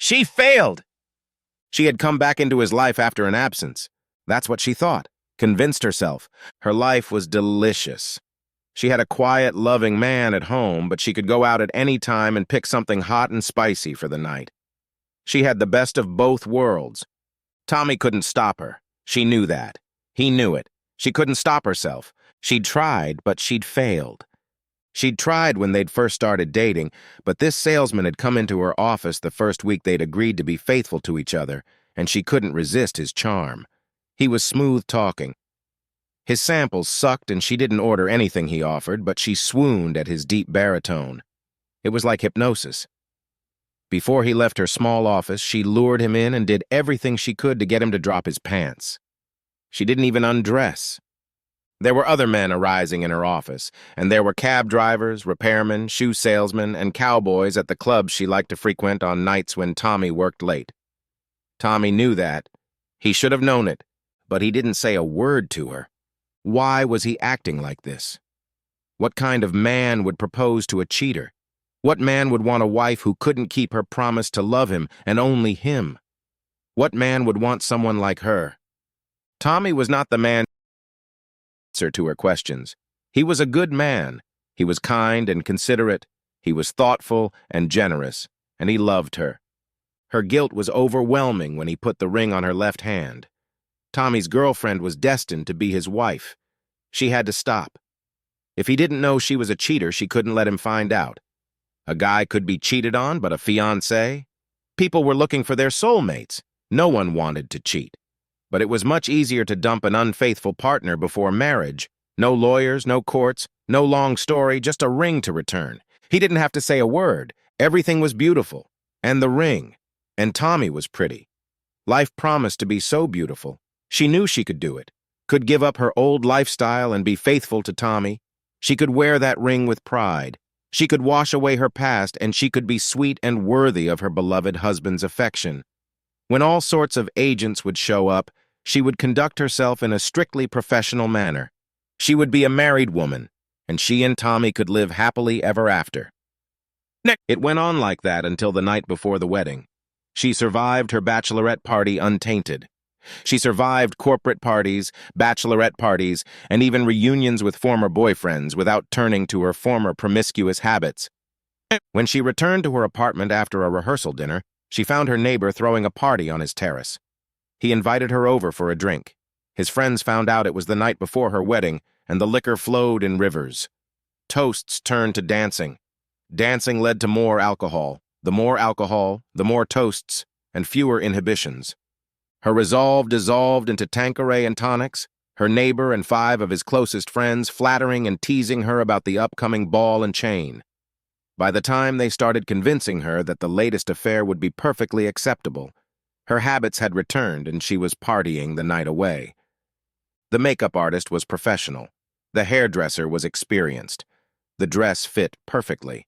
She failed! She had come back into his life after an absence. That's what she thought, convinced herself. Her life was delicious. She had a quiet, loving man at home, but she could go out at any time and pick something hot and spicy for the night. She had the best of both worlds. Tommy couldn't stop her. She knew that. He knew it. She couldn't stop herself. She'd tried, but she'd failed. She'd tried when they'd first started dating, but this salesman had come into her office the first week they'd agreed to be faithful to each other, and she couldn't resist his charm. He was smooth-talking. His samples sucked, and she didn't order anything he offered, but she swooned at his deep baritone. It was like hypnosis. Before he left her small office, she lured him in and did everything she could to get him to drop his pants. She didn't even undress. There were other men arising in her office, and there were cab drivers, repairmen, shoe salesmen, and cowboys at the clubs she liked to frequent on nights when Tommy worked late. Tommy knew that. He should have known it, but he didn't say a word to her. Why was he acting like this? What kind of man would propose to a cheater? What man would want a wife who couldn't keep her promise to love him and only him? What man would want someone like her? Tommy was not the man to answer to her questions. He was a good man. He was kind and considerate. He was thoughtful and generous, and he loved her. Her guilt was overwhelming when he put the ring on her left hand. Tommy's girlfriend was destined to be his wife. She had to stop. If he didn't know she was a cheater, she couldn't let him find out. A guy could be cheated on, but a fiancé? People were looking for their soulmates. No one wanted to cheat. But it was much easier to dump an unfaithful partner before marriage. No lawyers, no courts, no long story, just a ring to return. He didn't have to say a word. Everything was beautiful. And the ring. And Tommy was pretty. Life promised to be so beautiful. She knew she could do it. Could give up her old lifestyle and be faithful to Tommy. She could wear that ring with pride. She could wash away her past, and she could be sweet and worthy of her beloved husband's affection. When all sorts of agents would show up, she would conduct herself in a strictly professional manner. She would be a married woman, and she and Tommy could live happily ever after. It went on like that until the night before the wedding. She survived her bachelorette party untainted. She survived corporate parties, bachelorette parties, and even reunions with former boyfriends without turning to her former promiscuous habits. When she returned to her apartment after a rehearsal dinner, she found her neighbor throwing a party on his terrace. He invited her over for a drink. His friends found out it was the night before her wedding, and the liquor flowed in rivers. Toasts turned to dancing. Dancing led to more alcohol. The more toasts, and fewer inhibitions. Her resolve dissolved into Tanqueray and tonics, her neighbor and 5 of his closest friends flattering and teasing her about the upcoming ball and chain. By the time they started convincing her that the latest affair would be perfectly acceptable, her habits had returned and she was partying the night away. The makeup artist was professional. The hairdresser was experienced. The dress fit perfectly.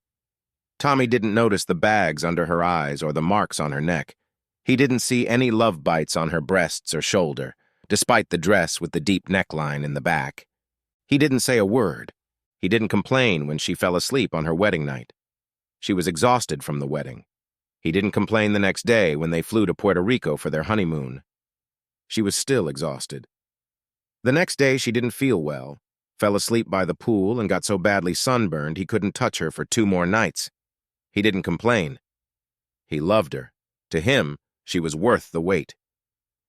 Tommy didn't notice the bags under her eyes or the marks on her neck. He didn't see any love bites on her breasts or shoulder, despite the dress with the deep neckline in the back. He didn't say a word. He didn't complain when she fell asleep on her wedding night. She was exhausted from the wedding. He didn't complain the next day when they flew to Puerto Rico for their honeymoon. She was still exhausted. The next day she didn't feel well, fell asleep by the pool, and got so badly sunburned he couldn't touch her for 2 more nights. He didn't complain. He loved her. To him, she was worth the wait.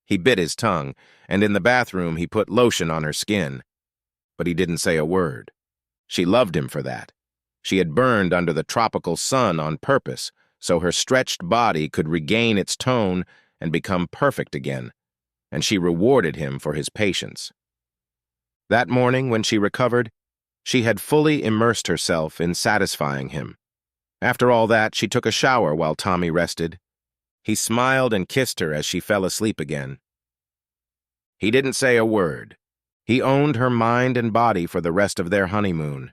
He bit his tongue, and in the bathroom he put lotion on her skin. But he didn't say a word. She loved him for that. She had burned under the tropical sun on purpose, so her stretched body could regain its tone and become perfect again, and she rewarded him for his patience. That morning, when she recovered, she had fully immersed herself in satisfying him. After all that, she took a shower while Tommy rested. He smiled and kissed her as she fell asleep again. He didn't say a word. He owned her mind and body for the rest of their honeymoon.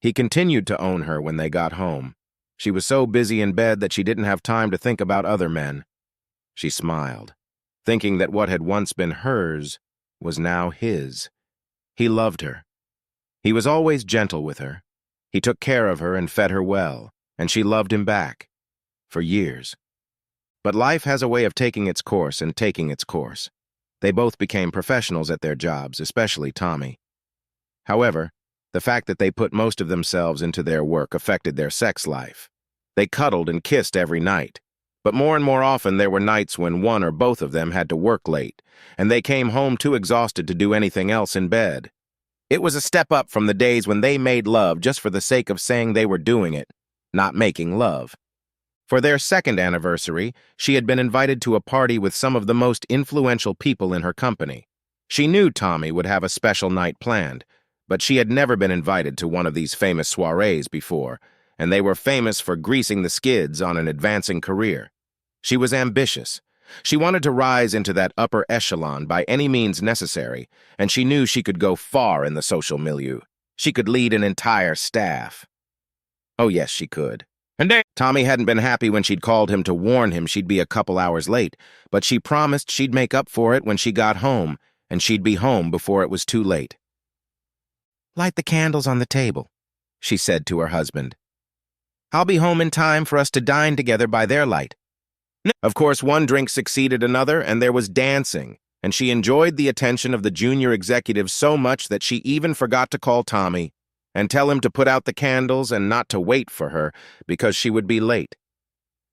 He continued to own her when they got home. She was so busy in bed that she didn't have time to think about other men. She smiled, thinking that what had once been hers was now his. He loved her. He was always gentle with her. He took care of her and fed her well, and she loved him back. For years. But life has a way of taking its course and taking its course. They both became professionals at their jobs, especially Tommy. However, the fact that they put most of themselves into their work affected their sex life. They cuddled and kissed every night, but more and more often there were nights when one or both of them had to work late, and they came home too exhausted to do anything else in bed. It was a step up from the days when they made love just for the sake of saying they were doing it, not making love. For their second anniversary, she had been invited to a party with some of the most influential people in her company. She knew Tommy would have a special night planned, but she had never been invited to one of these famous soirees before, and they were famous for greasing the skids on an advancing career. She was ambitious. She wanted to rise into that upper echelon by any means necessary, and she knew she could go far in the social milieu. She could lead an entire staff. Oh yes, she could. Tommy hadn't been happy when she'd called him to warn him she'd be a couple hours late, but she promised she'd make up for it when she got home, and she'd be home before it was too late. "Light the candles on the table," she said to her husband. "I'll be home in time for us to dine together by their light." Of course, one drink succeeded another, and there was dancing, and she enjoyed the attention of the junior executive so much that she even forgot to call Tommy and tell him to put out the candles and not to wait for her because she would be late.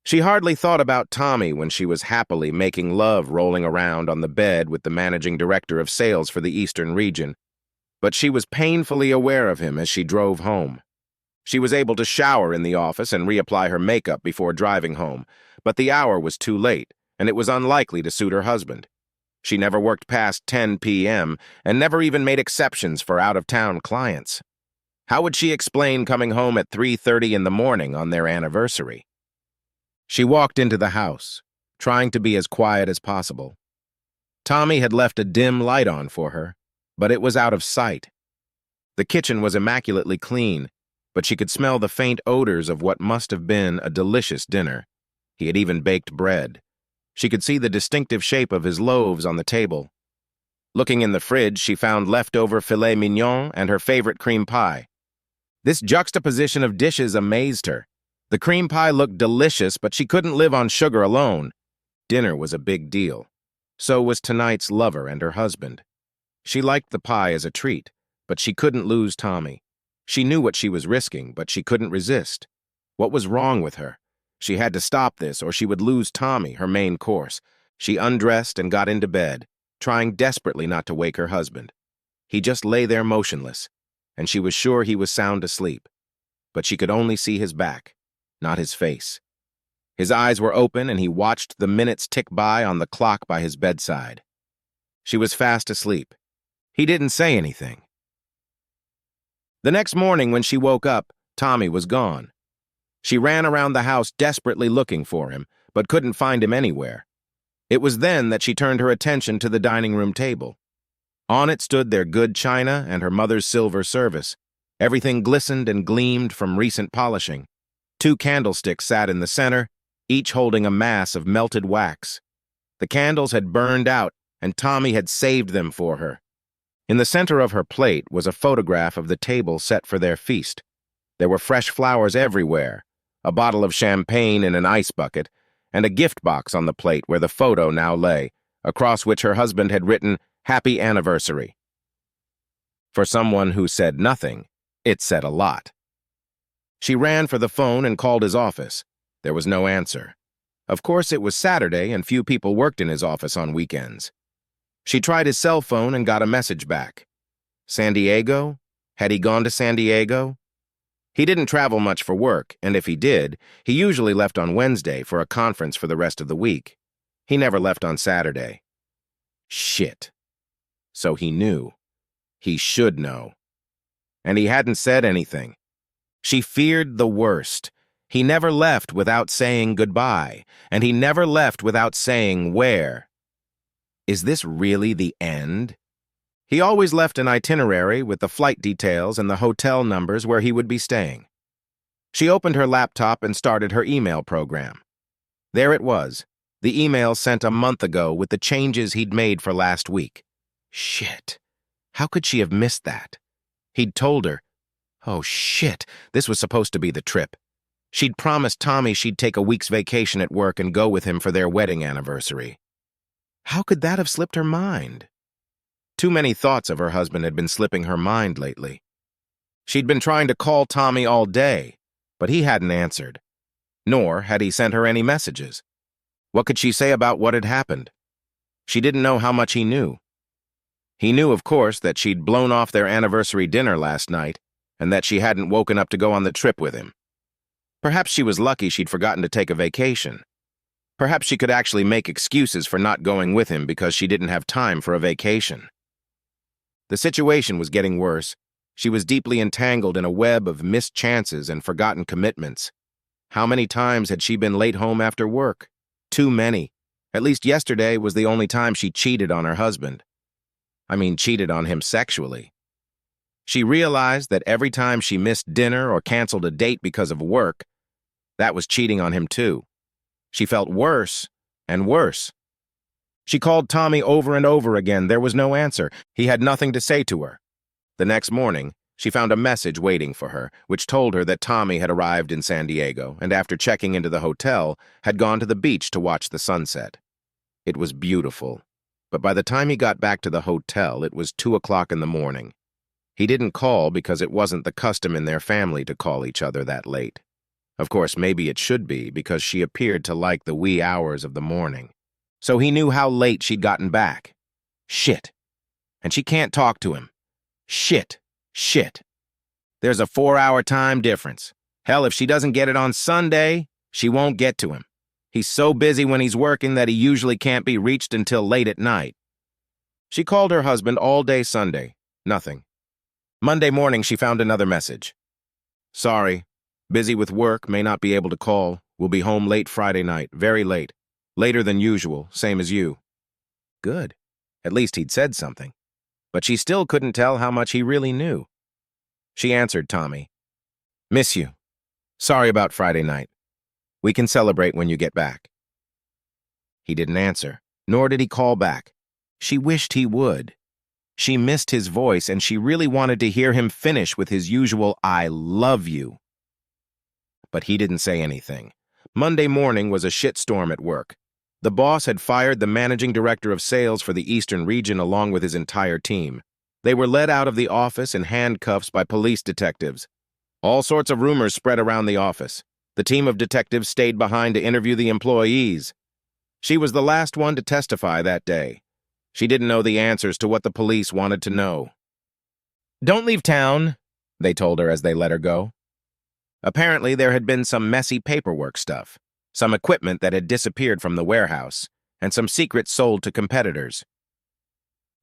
She hardly thought about Tommy when she was happily making love rolling around on the bed with the managing director of sales for the Eastern region, but she was painfully aware of him as she drove home. She was able to shower in the office and reapply her makeup before driving home, but the hour was too late, and it was unlikely to suit her husband. She never worked past 10 p.m. and never even made exceptions for out-of-town clients. How would she explain coming home at 3:30 in the morning on their anniversary? She walked into the house, trying to be as quiet as possible. Tommy had left a dim light on for her, but it was out of sight. The kitchen was immaculately clean, but she could smell the faint odors of what must have been a delicious dinner. He had even baked bread. She could see the distinctive shape of his loaves on the table. Looking in the fridge, she found leftover filet mignon and her favorite cream pie. This juxtaposition of dishes amazed her. The cream pie looked delicious, but she couldn't live on sugar alone. Dinner was a big deal. So was tonight's lover and her husband. She liked the pie as a treat, but she couldn't lose Tommy. She knew what she was risking, but she couldn't resist. What was wrong with her? She had to stop this, or she would lose Tommy, her main course. She undressed and got into bed, trying desperately not to wake her husband. He just lay there motionless, and she was sure he was sound asleep. But she could only see his back, not his face. His eyes were open, and he watched the minutes tick by on the clock by his bedside. She was fast asleep. He didn't say anything. The next morning when she woke up, Tommy was gone. She ran around the house desperately looking for him, but couldn't find him anywhere. It was then that she turned her attention to the dining room table. On it stood their good china and her mother's silver service. Everything glistened and gleamed from recent polishing. 2 candlesticks sat in the center, each holding a mass of melted wax. The candles had burned out, and Tommy had saved them for her. In the center of her plate was a photograph of the table set for their feast. There were fresh flowers everywhere, a bottle of champagne in an ice bucket, and a gift box on the plate where the photo now lay, across which her husband had written, "Happy Anniversary." For someone who said nothing, it said a lot. She ran for the phone and called his office. There was no answer. Of course, it was Saturday and few people worked in his office on weekends. She tried his cell phone and got a message back. San Diego? Had he gone to San Diego? He didn't travel much for work, and if he did, he usually left on Wednesday for a conference for the rest of the week. He never left on Saturday. Shit. So he knew. He should know. And he hadn't said anything. She feared the worst. He never left without saying goodbye, and he never left without saying where. Is this really the end? He always left an itinerary with the flight details and the hotel numbers where he would be staying. She opened her laptop and started her email program. There it was, the email sent a month ago with the changes he'd made for last week. Shit. How could she have missed that? He'd told her, oh shit, this was supposed to be the trip. She'd promised Tommy she'd take a week's vacation at work and go with him for their wedding anniversary. How could that have slipped her mind? Too many thoughts of her husband had been slipping her mind lately. She'd been trying to call Tommy all day, but he hadn't answered. Nor had he sent her any messages. What could she say about what had happened? She didn't know how much he knew. He knew, of course, that she'd blown off their anniversary dinner last night, and that she hadn't woken up to go on the trip with him. Perhaps she was lucky she'd forgotten to take a vacation. Perhaps she could actually make excuses for not going with him because she didn't have time for a vacation. The situation was getting worse. She was deeply entangled in a web of missed chances and forgotten commitments. How many times had she been late home after work? Too many. At least yesterday was the only time she cheated on her husband. Cheated on him sexually. She realized that every time she missed dinner or canceled a date because of work, that was cheating on him too. She felt worse and worse. She called Tommy over and over again. There was no answer. He had nothing to say to her. The next morning, she found a message waiting for her, which told her that Tommy had arrived in San Diego and after checking into the hotel, had gone to the beach to watch the sunset. It was beautiful, but by the time he got back to the hotel, it was 2 o'clock in the morning. He didn't call because it wasn't the custom in their family to call each other that late. Of course, maybe it should be because she appeared to like the wee hours of the morning. So he knew how late she'd gotten back. Shit. And she can't talk to him. Shit. There's a 4-hour time difference. Hell, if she doesn't get it on Sunday, she won't get to him. He's so busy when he's working that he usually can't be reached until late at night. She called her husband all day Sunday. Nothing. Monday morning, she found another message. Sorry. Busy with work, may not be able to call. Will be home late Friday night, very late. Later than usual, same as you. Good. At least he'd said something. But she still couldn't tell how much he really knew. She answered Tommy. Miss you. Sorry about Friday night. We can celebrate when you get back. He didn't answer, nor did he call back. She wished he would. She missed his voice, and she really wanted to hear him finish with his usual, I love you. But he didn't say anything. Monday morning was a shitstorm at work. The boss had fired the managing director of sales for the Eastern region along with his entire team. They were led out of the office in handcuffs by police detectives. All sorts of rumors spread around the office. The team of detectives stayed behind to interview the employees. She was the last one to testify that day. She didn't know the answers to what the police wanted to know. Don't leave town, they told her as they let her go. Apparently, there had been some messy paperwork stuff, some equipment that had disappeared from the warehouse, and some secrets sold to competitors.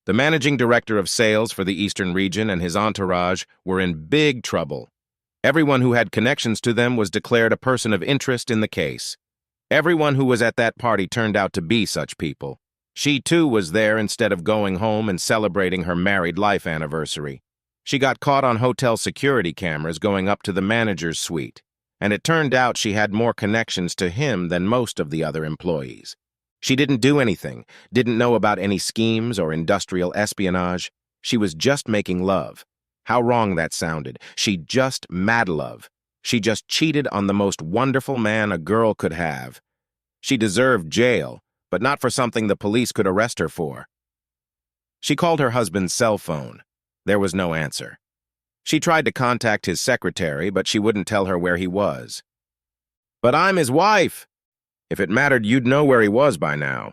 The managing director of sales for the Eastern region and his entourage were in big trouble. Everyone who had connections to them was declared a person of interest in the case. Everyone who was at that party turned out to be such people. She, too, was there instead of going home and celebrating her married life anniversary. She got caught on hotel security cameras going up to the manager's suite, and it turned out she had more connections to him than most of the other employees. She didn't do anything, didn't know about any schemes or industrial espionage. She was just making love. How wrong that sounded. She just mad love. She just cheated on the most wonderful man a girl could have. She deserved jail, but not for something the police could arrest her for. She called her husband's cell phone. There was no answer. She tried to contact his secretary, but she wouldn't tell her where he was. But I'm his wife. If it mattered, you'd know where he was by now.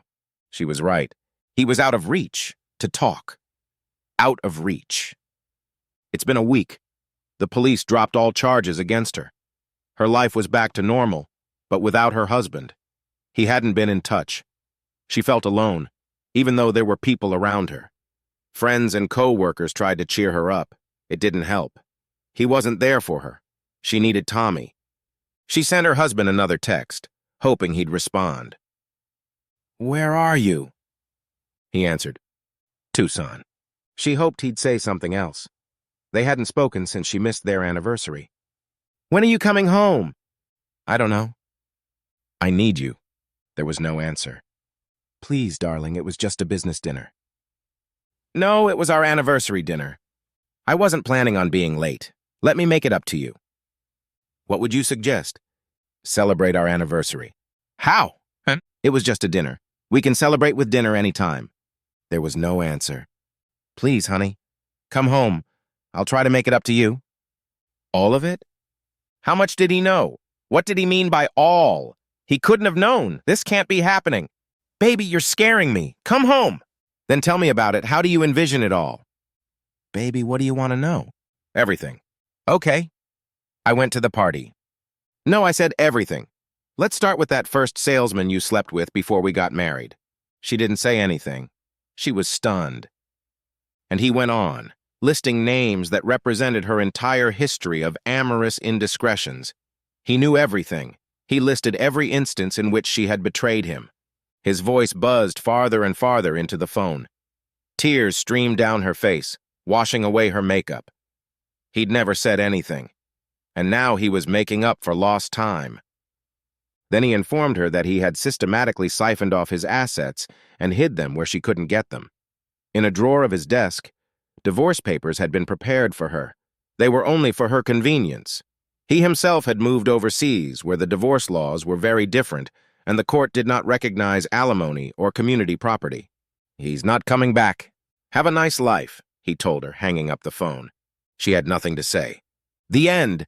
She was right. He was out of reach to talk. Out of reach. It's been a week. The police dropped all charges against her. Her life was back to normal, but without her husband. He hadn't been in touch. She felt alone, even though there were people around her. Friends and co-workers tried to cheer her up. It didn't help. He wasn't there for her. She needed Tommy. She sent her husband another text, hoping he'd respond. Where are you? He answered, Tucson. She hoped he'd say something else. They hadn't spoken since she missed their anniversary. When are you coming home? I don't know. I need you. There was no answer. Please, darling, it was just a business dinner. No, it was our anniversary dinner. I wasn't planning on being late. Let me make it up to you. What would you suggest? Celebrate our anniversary. How? It was just a dinner. We can celebrate with dinner anytime. There was no answer. Please, honey, come home. I'll try to make it up to you. All of it? How much did he know? What did he mean by all? He couldn't have known. This can't be happening. Baby, you're scaring me. Come home. Then tell me about it. How do you envision it all? Baby, what do you want to know? Everything. Okay. I went to the party. No, I said everything. Let's start with that first salesman you slept with before we got married. She didn't say anything. She was stunned. And he went on, listing names that represented her entire history of amorous indiscretions. He knew everything. He listed every instance in which she had betrayed him. His voice buzzed farther and farther into the phone. Tears streamed down her face, washing away her makeup. He'd never said anything, and now he was making up for lost time. Then he informed her that he had systematically siphoned off his assets and hid them where she couldn't get them. In a drawer of his desk, divorce papers had been prepared for her. They were only for her convenience. He himself had moved overseas where the divorce laws were very different and the court did not recognize alimony or community property. He's not coming back. Have a nice life, he told her, hanging up the phone. She had nothing to say. The end,